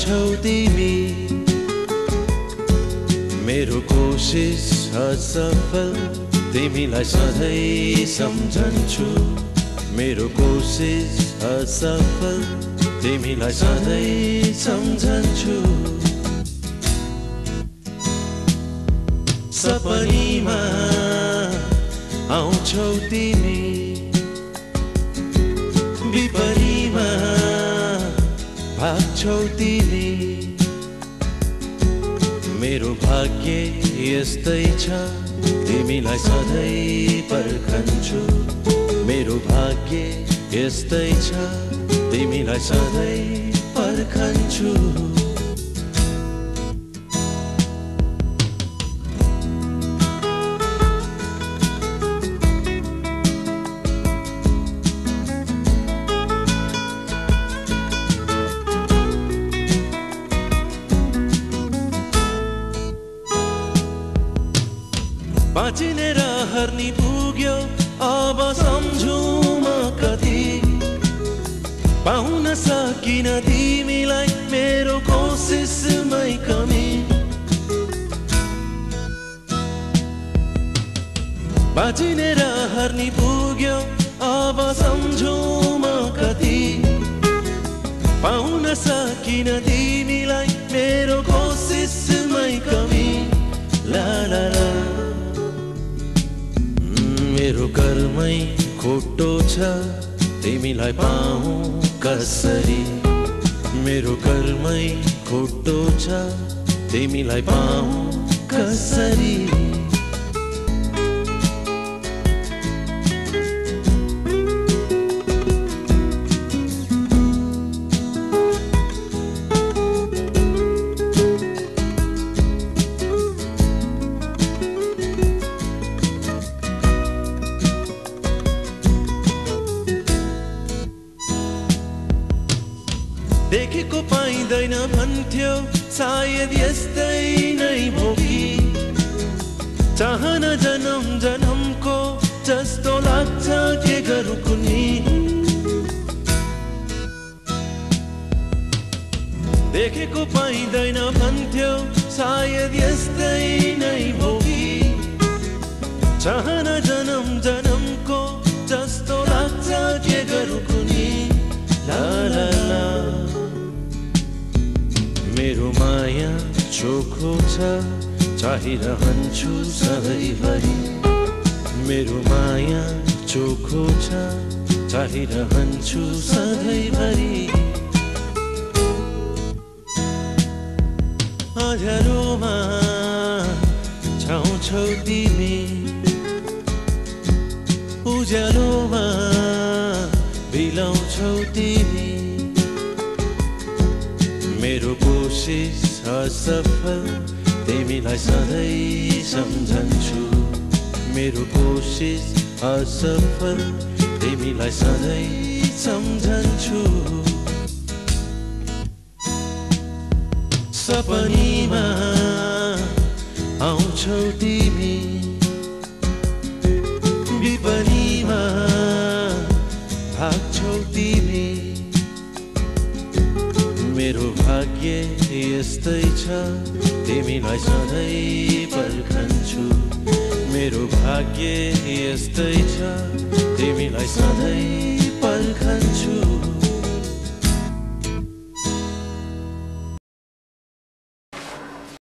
आउँछौ तिमी मेरो कोसिस असफल तिमीलाई सधैँ सम्झन्छु मेरो कोसिस असफल तिमीलाई सधैँ सम्झन्छु सपनीमा आउँछौ तिमी विपरीमा भाग्छौ तिमी मेरो भाग्य यस्तै छ तिमीलाई सधैँ पर्खन्छु मेरो भाग्य यस्तै छ तिमीलाई सधैँ पर्खन्छु बाँचिने र हर्नी पुग्यो अब सम्झु म कति पाउन सकिन तिमीलाई मेरो कोसिसमै कमी बाँचिने र हर्नी पुग्यो अब सम्झु म कति पाउन सकिन तिमीलाई मेरो कोसिसमै कमी ला ला ला मेरो कर्मै खोटो छ तिमीलाई पाऊँ कसरी मेरो कर्मै खोटो छ तिमीलाई पाऊँ कसरी देखेको पाइँदैन भन्थ्यो सायद यस्तै नै भो कि चाहना जन्म जन्मको जस्तो लाग्छ के गरौँ कुनी देखेको पाइँदैन भन्थ्यो सायद यस्तै नै भो कि चाहना जन्म जन्मको जस्तो लाग्छ के गरौँ कुनी ला ला ला मेरो माया चोखो छ चाहिरहन्छु सधैँभरि मेरो माया चोखो छ चाहिरहन्छु सधैँभरि अँध्यारोमा छाउँछौ तिमी उज्यालोमा बिलाउँछौ तिमी मेरो कोसिस असफल तिमीलाई सधैँ सम्झन्छु मेरो कोसिस असफल तिमीलाई सधैँ सम्झन्छु सपनीमा आउँछौ तिमी विपरीमा भाग्छौ तिमी मेरो भाग्य यस्तै छ तिमीलाई सधैँ पर्खन्छु मेरो भाग्य यस्तै छ तिमीलाई सधैँ